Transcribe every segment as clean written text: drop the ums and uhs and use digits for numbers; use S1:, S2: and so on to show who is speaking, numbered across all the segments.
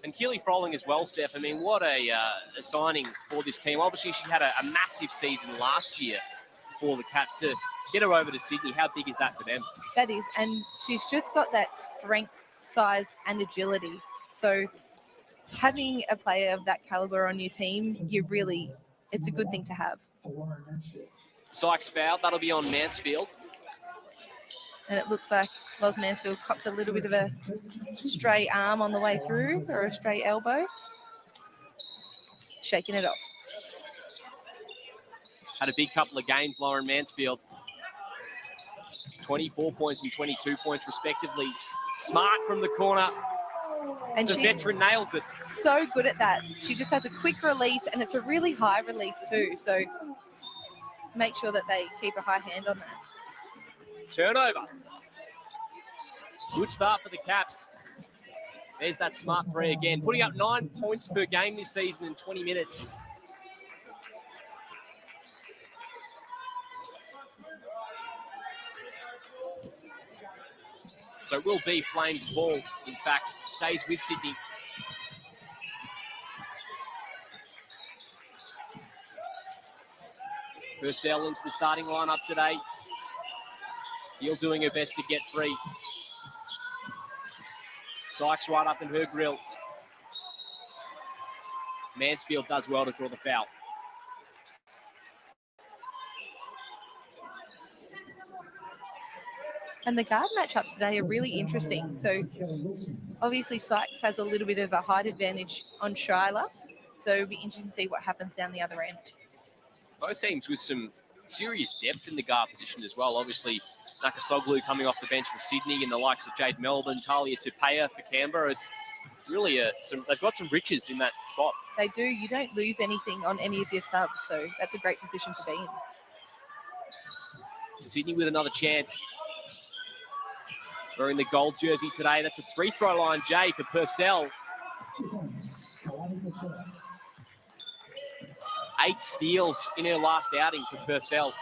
S1: And Keely Froling as well, Steph. I mean, what a signing for this team. Obviously, she had a massive season last year for the Caps. To get her over to Sydney, how big is that for them?
S2: That is, and she's just got that strength, size, and agility. So having a player of that caliber on your team, it's a good thing to have.
S1: Sykes fouled. That'll be on Mansfield.
S2: And it looks like Loz Mansfield copped a little bit of a stray arm on the way through, or a stray elbow. Shaking it off.
S1: Had a big couple of games, Lauren Mansfield. 24 points and 22 points respectively. Smart from the corner. And the veteran nails it.
S2: So good at that. She just has a quick release, and it's a really high release too. So make sure that they keep a high hand on that.
S1: Turnover. Good start for the Caps. There's that smart three again. Putting up 9 points per game this season in 20 minutes. So it will be Flames ball, in fact, stays with Sydney. Purcell into the starting lineup today. Gill doing her best to get free. Sykes right up in her grill. Mansfield does well to draw the foul.
S2: And the guard matchups today are really interesting. So obviously Sykes has a little bit of a height advantage on Shyla. So it'll be interesting to see what happens down the other end.
S1: Both teams with some serious depth in the guard position as well. Obviously, Nakasoglu coming off the bench for Sydney, and the likes of Jade Melbourne, Talia Tupea for Canberra. It's really they've got some riches in that spot.
S2: They do. You don't lose anything on any of your subs, so that's a great position to be in.
S1: Sydney with another chance. Wearing the gold jersey today. That's a three-throw line, Jay, for Purcell. 8 steals in her last outing for Purcell.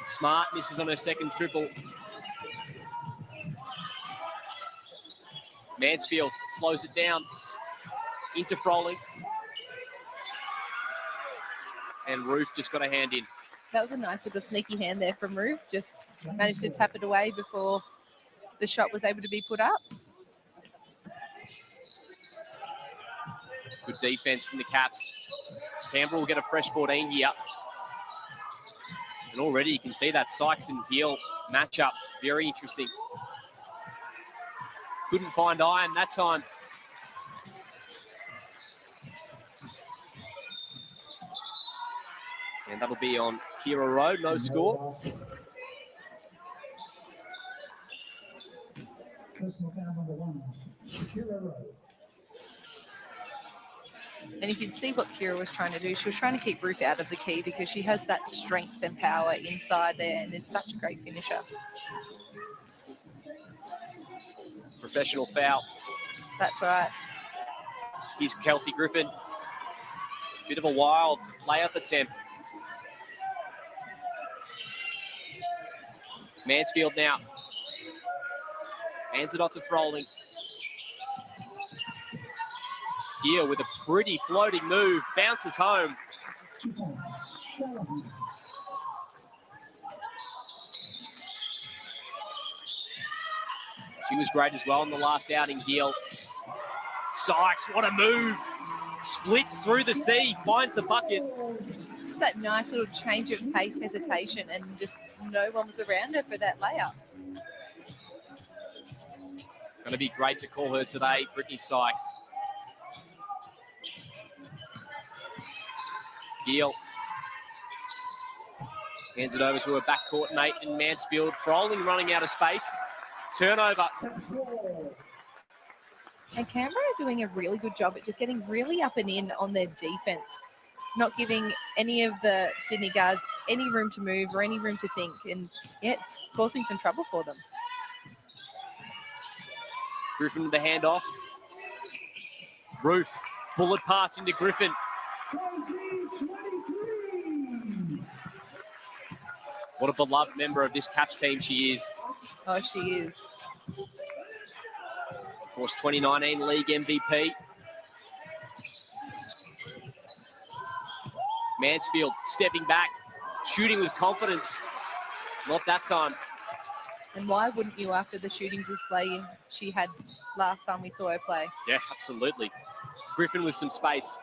S1: Smart misses on her second triple. Mansfield slows it down. Into Froling. And Roof just got a hand in.
S2: That was a nice little sneaky hand there from Roof. Just managed to tap it away before the shot was able to be put up.
S1: Good defense from the Caps. Canberra will get a fresh 14 here. And already you can see that Sykes and Gill matchup. Very interesting. Couldn't find iron that time. And that'll be on Kira Road, no score.
S3: Personal foul number 1, Kira Road.
S2: And you can see what Kira was trying to do. She was trying to keep Ruth out of the key because she has that strength and power inside there and is such a great finisher.
S1: Professional foul.
S2: That's right.
S1: Here's Kelsey Griffin. Bit of a wild layup attempt. Mansfield now. Hands it off to Froling. Here with a pretty floating move. Bounces home. She was great as well in the last outing, Gill. Sykes, what a move. Splits through the sea, finds the bucket.
S2: Just that nice little change of pace, hesitation, and just no one was around her for that layup.
S1: Going to be great to call her today, Brittany Sykes. Gill hands it over to her backcourt mate in Mansfield. Froling running out of space. Turnover.
S2: And Canberra are doing a really good job at just getting really up and in on their defense, not giving any of the Sydney guards any room to move or any room to think. And yeah, it's causing some trouble for them.
S1: Griffin with the handoff. Ruth, bullet pass into Griffin. What a beloved member of this Caps team she is.
S2: Oh, she is.
S1: course, 2019 league MVP. Mansfield stepping back, shooting with confidence. Not that time.
S2: And why wouldn't you after the shooting display she had last time we saw her play?
S1: Yeah, absolutely. Griffin with some space.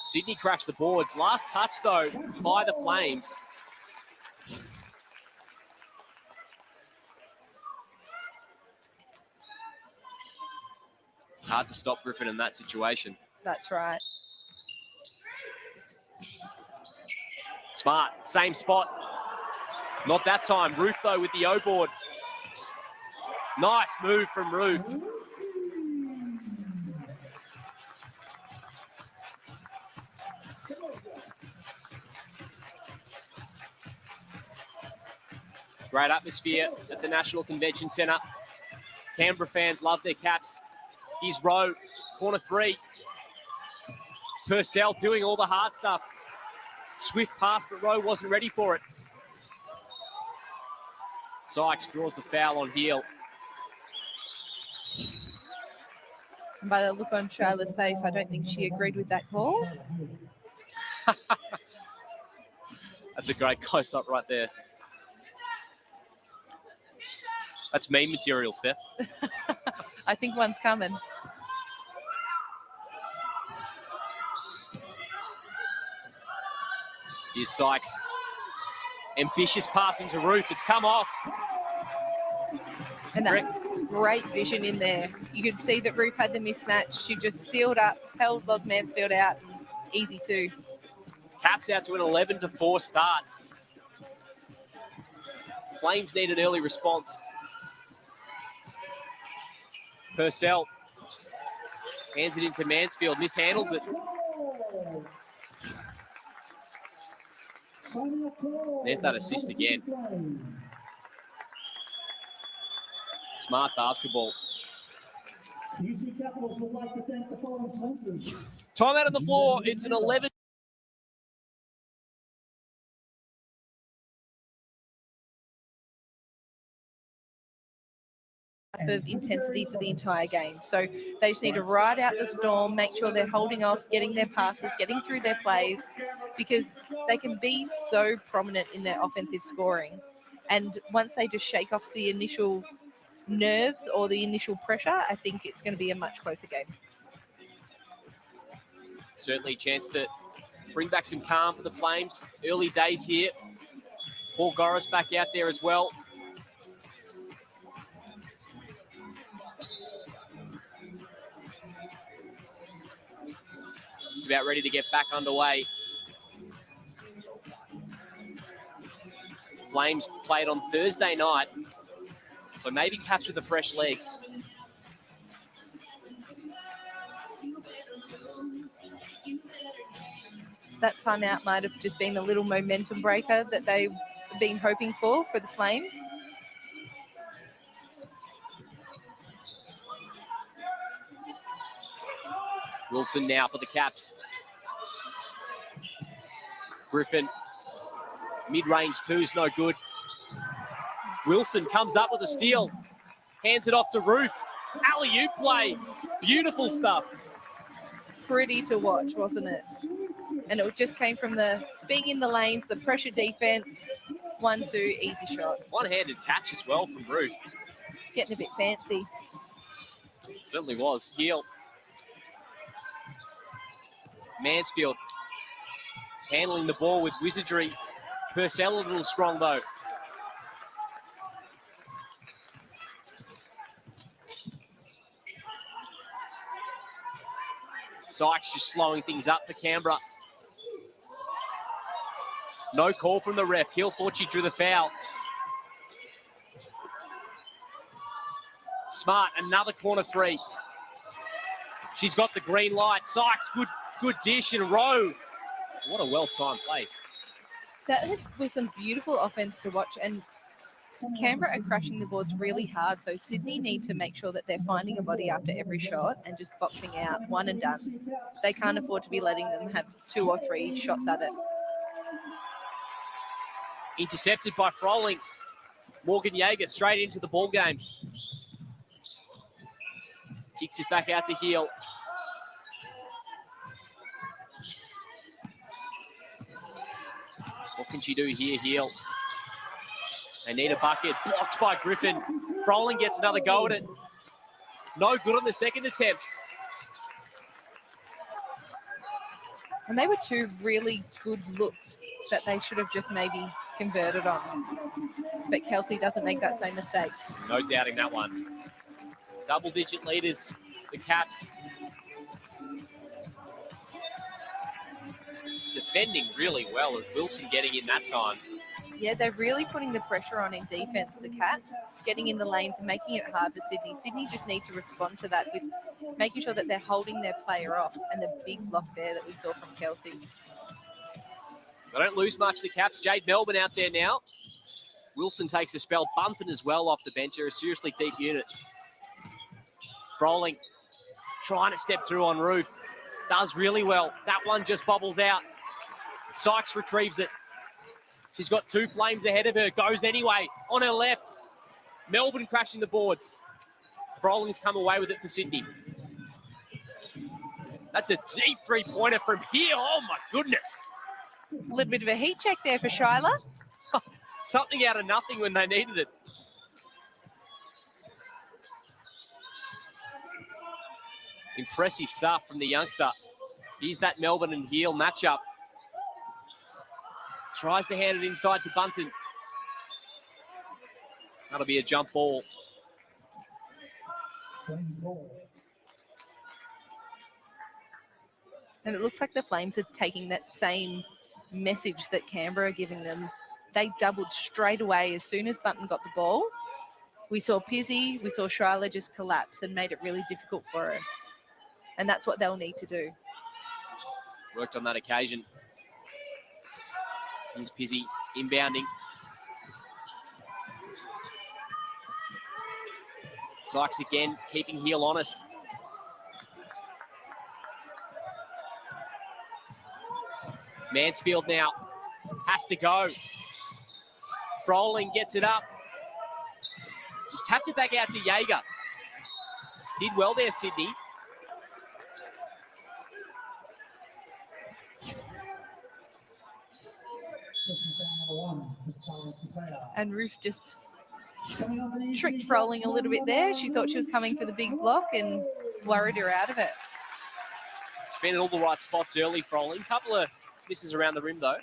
S1: Sydney crashed the boards. Last touch, though, by the Flames. Hard to stop Griffin in that situation.
S2: That's right.
S1: Smart, same spot. Not that time. Roof, though, with the O-board. Nice move from Roof. Great atmosphere at the National Convention Centre. Canberra fans love their caps. Here's Rowe, corner three. Purcell doing all the hard stuff. Swift pass, but Rowe wasn't ready for it. Sykes draws the foul on heel.
S2: And by the look on Charlotte's face, I don't think she agreed with that call.
S1: That's a great close-up right there. That's meme material, Steph.
S2: I think one's coming.
S1: Here's Sykes. Ambitious passing to Roof. It's come off.
S2: And that great vision in there. You could see that Roof had the mismatch. She just sealed up, held Loz Mansfield out. Easy too.
S1: Caps out to an 11-4 start. Flames need an early response. Purcell hands it into Mansfield, mishandles it. There's that assist again. Smart basketball.
S3: UC Capitals would like to thank the following sponsors.
S1: Time out on the floor. It's an 11.
S2: Of intensity for the entire game. So they just need to ride out the storm, make sure they're holding off, getting their passes, getting through their plays, because they can be so prominent in their offensive scoring. And once they just shake off the initial nerves or the initial pressure, I think it's going to be a much closer game.
S1: Certainly a chance to bring back some calm for the Flames. Early days here. Paul Goris back out there as well. Just about ready to get back underway. Flames played on Thursday night, so maybe capture the fresh legs.
S2: That timeout might have just been a little momentum breaker that they've been hoping for the Flames.
S1: Wilson now for the Caps. Griffin, mid-range two's no good. Wilson comes up with a steal, hands it off to Roof. Alley-oop play, beautiful stuff.
S2: Pretty to watch, wasn't it? And it just came from the being in the lanes, the pressure defense. 1-2, easy shot.
S1: One-handed catch as well from Roof.
S2: Getting a bit fancy.
S1: It certainly was. Heel. Mansfield handling the ball with wizardry. Purcell a little strong though. Sykes just slowing things up for Canberra. No call from the ref. Hill thought she drew the foul. Smart, another corner three. She's got the green light. Sykes, good dish in a row. What a well-timed play.
S2: That was some beautiful offense to watch, and Canberra are crashing the boards really hard, so Sydney need to make sure that they're finding a body after every shot and just boxing out, one and done. They can't afford to be letting them have 2 or 3 shots at it.
S1: Intercepted by Froling. Morgan Yeager straight into the ball game. Kicks it back out to Heel. What can she do here, Heel? They need a bucket. Blocked by Griffin. Froling gets another go at it. No good on the second attempt.
S2: And they were two really good looks that they should have just maybe converted on. But Kelsey doesn't make that same mistake.
S1: No doubting that one. Double-digit leaders, the Caps. Defending really well as Wilson getting in that time.
S2: Yeah, they're really putting the pressure on in defense, the Cats, getting in the lanes and making it hard for Sydney. Sydney just need to respond to that with making sure that they're holding their player off, and the big block there that we saw from Kelsey.
S1: They don't lose much, the Caps. Jade Melbourne out there now. Wilson takes a spell. Bunton as well off the bench. They're a seriously deep unit. Froling trying to step through on Roof. Does really well. That one just bobbles out. Sykes retrieves it. She's got two flames ahead of her. Goes anyway. On her left. Melbourne crashing the boards. Froling's come away with it for Sydney. That's a deep three-pointer from here. Oh, my goodness.
S2: A little bit of a heat check there for Shyla.
S1: Something out of nothing when they needed it. Impressive stuff from the youngster. Here's that Melbourne and Heel matchup. Tries to hand it inside to Bunton. That'll be a jump ball.
S2: And it looks like the Flames are taking that same message that Canberra are giving them. They doubled straight away as soon as Bunton got the ball. We saw Pizzy, we saw Shyla just collapse and made it really difficult for her. And that's what they'll need to do.
S1: Worked on that occasion. Here's Pizzy inbounding. Sykes again, keeping Heel honest. Mansfield now has to go. Froling gets it up. He's tapped it back out to Jaeger. Did well there, Sydney.
S2: And Roof just tricked Froling a little bit there. She thought she was coming for the big block and worried her out of it.
S1: She's been in all the right spots early, Froling. Couple of misses around the rim, though.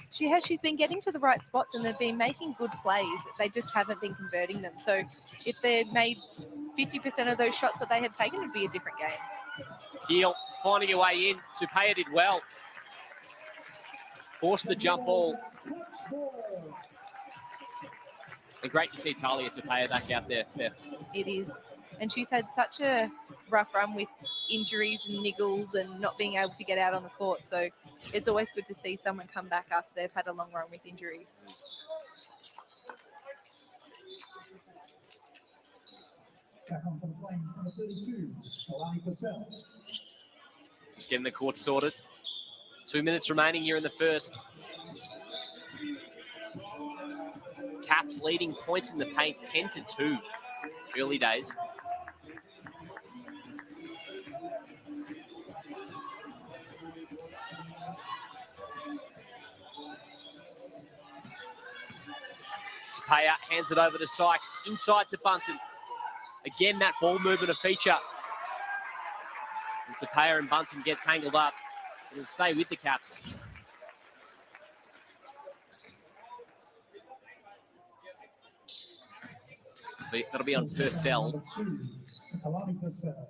S2: She has. She's been getting to the right spots and they've been making good plays. They just haven't been converting them. So if they made 50% of those shots that they had taken, it would be a different game.
S1: Heel finding her way in. Tupea did well. Forced the jump ball. And great to see Talia Tupea back out there, Steph.
S2: It is. And she's had such a rough run with injuries and niggles and not being able to get out on the court. So it's always good to see someone come back after they've had a long run with injuries.
S3: Back on for the Flames, number 32, Alani Purcell.
S1: Just getting the court sorted. 2 minutes remaining here in the first. Caps leading points in the paint 10-2. Early days. Tupea hands it over to Sykes. Inside to Bunton. Again, that ball movement a feature. And Tupea and Bunton get tangled up. It'll stay with the Caps. That'll be on Purcell.
S3: Alani Purcell.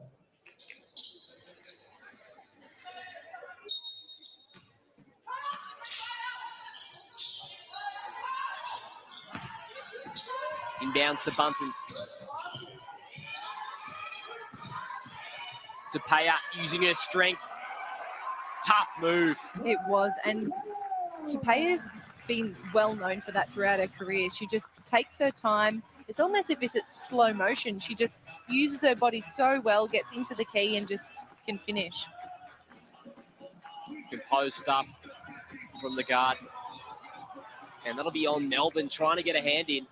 S1: Inbounds to Bunton. Tupea using her strength. Tough move.
S2: It was. And Tupea's been well known for that throughout her career. She just takes her time. It's almost as if it's slow motion. She just uses her body so well, gets into the key and just can finish.
S1: Composed stuff from the guard. And that'll be on Melbourne trying to get a hand in.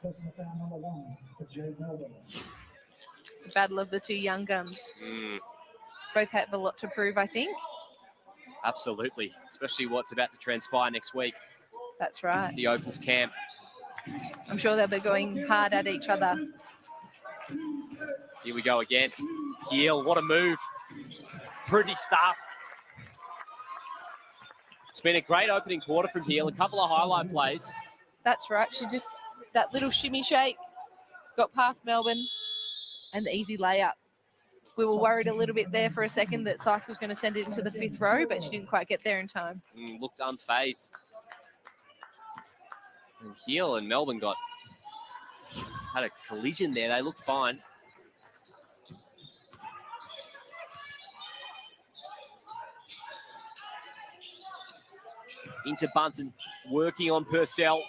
S3: Personal foul number 1 for Jade Melbourne.
S2: The battle of the two young guns. Both have a lot to prove, I think.
S1: Absolutely, especially what's about to transpire next week.
S2: That's right.
S1: The Opals camp.
S2: I'm sure they'll be going hard at each other.
S1: Here we go again. Heel, what a move. Pretty stuff. It's been a great opening quarter from Heel. A couple of highlight plays.
S2: That's right. She just, that little shimmy shake, got past Melbourne, and the easy layup. We were worried a little bit there for a second that Sykes was going to send it into the 5th row, but she didn't quite get there in time.
S1: Looked unfazed. And Heel and Melbourne had a collision there. They looked fine. Into Bunton, working on Purcell,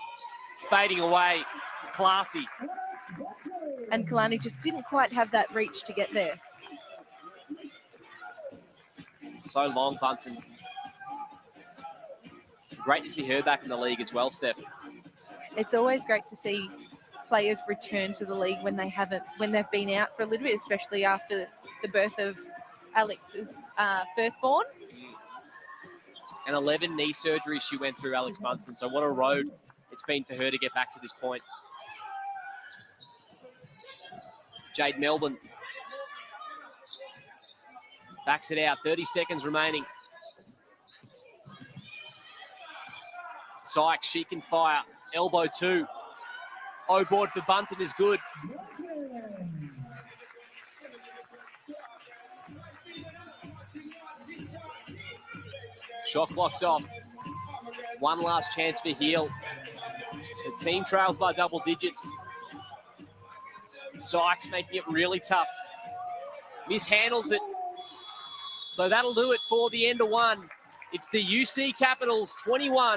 S1: fading away, classy.
S2: And Kalani just didn't quite have that reach to get there.
S1: So long, Bunton. Great to see her back in the league as well, Steph.
S2: It's always great to see players return to the league when they've been out for a little bit, especially after the birth of Alex's firstborn.
S1: And 11 knee surgeries she went through, Alex Bunton. So what a road it's been for her to get back to this point. Jade Melbourne backs it out. 30 seconds remaining. Sykes, she can fire. Elbow 2. O-board for Bunton is good. Shot clock's off. One last chance for Heel. The team trails by double digits. Sykes making it really tough. Mishandles it. So that'll do it for the end of one. It's the UC Capitals 21.